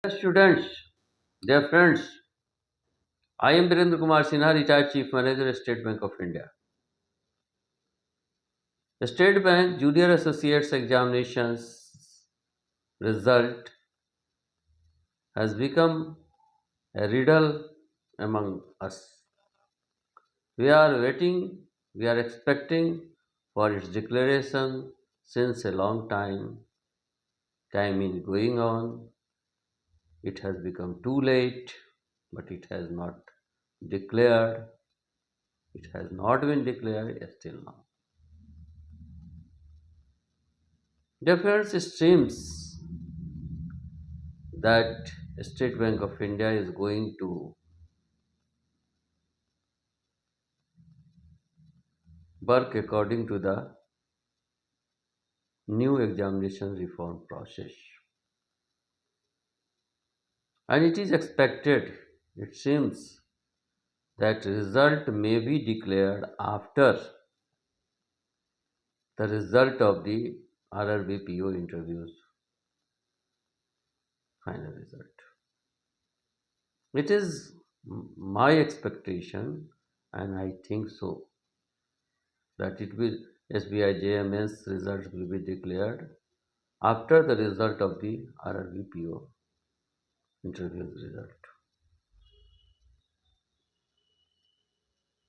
Students, dear friends, I am Birendra Kumar Sinha, retired Chief Manager, State Bank of India. State Bank Junior Associates Examinations result has become a riddle among us. We are waiting, we are expecting for its declaration since a long time. Time is going on. It has become too late, but it has not declared. It has not been declared still now. Difference seems that State Bank of India is going to work according to the new examination reform process. And it is expected, it seems, that result may be declared after the result of the RRBPO interviews, final result. It is my expectation, and I think so, that it will SBI JMS results will be declared after the result of the RRBPO interviews result.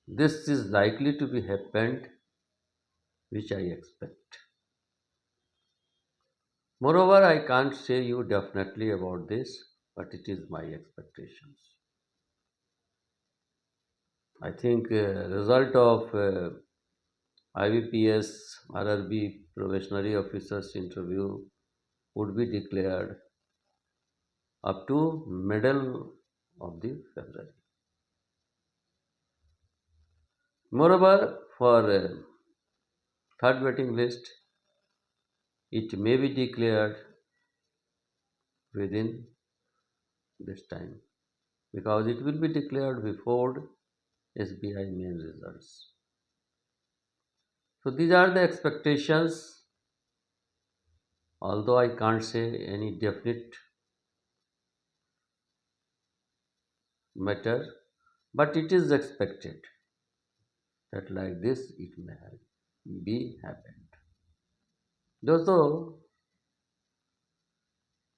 This is likely to be happened, which I expect. Moreover, I can't say you definitely about this, but it is my expectations. I think result of IBPS RRB probationary officers interview would be declared up to middle of the February. Moreover, for third waiting list, it may be declared within this time because it will be declared before SBI main results. So these are the expectations, although I can't say any definite matter, but it is expected that like this it may be happened. दोस्तों,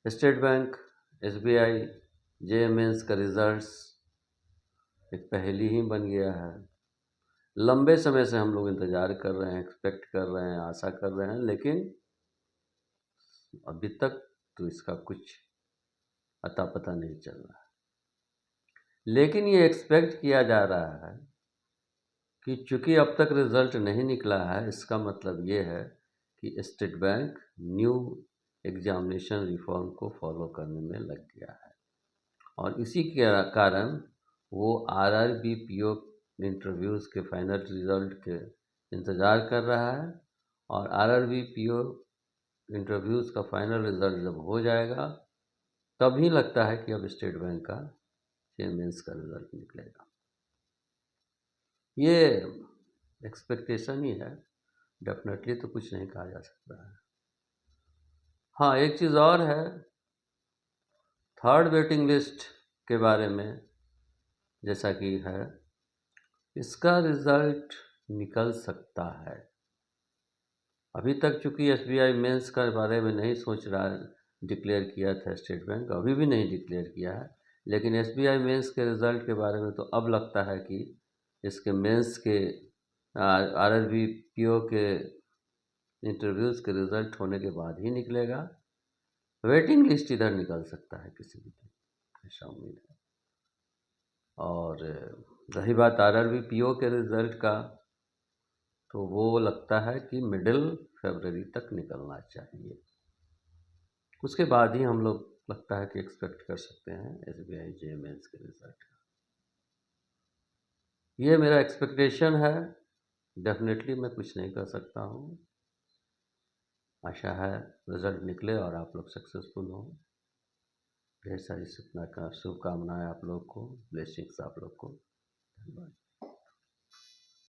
state bank, SBI, JMS का results एक पहेली ही बन गया है। लंबे समय से हम लोग इंतज़ार कर रहे हैं, एक्सपेक्ट कर रहे हैं, आशा कर रहे हैं, लेकिन अभी तक तो इसका कुछ अता पता नहीं चल रहा है। लेकिन ये एक्सपेक्ट किया जा रहा है कि चूंकि अब तक रिज़ल्ट नहीं निकला है, इसका मतलब ये है कि state bank new examination reform को फॉलो करने में लग गया है और इसी के कारण वो RRBPO इंटरव्यूज़ के फाइनल रिज़ल्ट के इंतज़ार कर रहा है और RRBPO इंटरव्यूज़ का फाइनल रिज़ल्ट जब हो जाएगा तभी लगता है कि अब स्टेट बैंक का मेंस का रिज़ल्ट निकलेगा। ये एक्सपेक्टेशन ही है, डेफिनेटली तो कुछ नहीं कहा जा सकता है। हाँ, एक चीज़ और है, थर्ड वेटिंग लिस्ट के बारे में जैसा कि है, इसका रिज़ल्ट निकल सकता है। अभी तक चूँकि SBI मेंस के बारे में नहीं सोच रहा है, डिक्लेयर किया था स्टेट बैंक, अभी भी नहीं डिक्लेयर किया है, लेकिन SBI मेंस के रिज़ल्ट के बारे में तो अब लगता है कि इसके मेंस के RRBPO के इंटरव्यूज़ के रिज़ल्ट होने के बाद ही निकलेगा। वेटिंग लिस्ट इधर निकल सकता है किसी भी दिन, ऐसा उम्मीद है। और रही बात RRBPO के रिज़ल्ट का, तो वो लगता है कि मिडिल फरवरी तक निकलना चाहिए। उसके बाद ही हम लोग लगता है कि एक्सपेक्ट कर सकते हैं SBI JMS के रिज़ल्ट का। ये मेरा एक्सपेक्टेशन है, डेफिनेटली मैं कुछ नहीं कर सकता हूँ। आशा है रिज़ल्ट निकले और आप लोग सक्सेसफुल हों। ढेर सारी शुभकामनाएं आप लोग को, ब्लेसिंग्स आप लोग को। धन्यवाद।